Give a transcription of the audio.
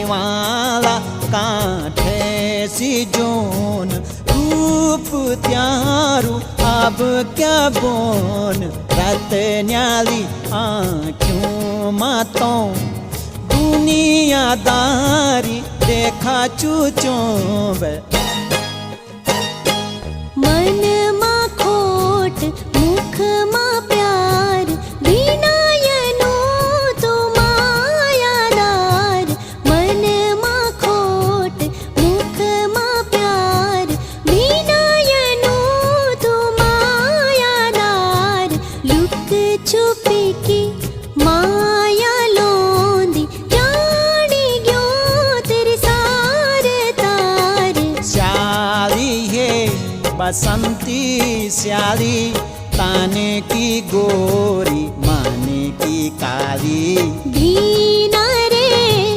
वाला कांठे सी जोन रूप त्यारू अब क्या बोन रतन्याली आँखों मातों दुनियादारी देखा चूचों मन मा खोट मुख मा प्यार विनयनो तो मायादार मन मा खोट मुख मा प्यार विनयनो तो मायादार लुक छुपी की माया लोंदी जानी गयो तेरे सार तार श्याली है बसंती श्याली ताने की गोरी माने की काली दीना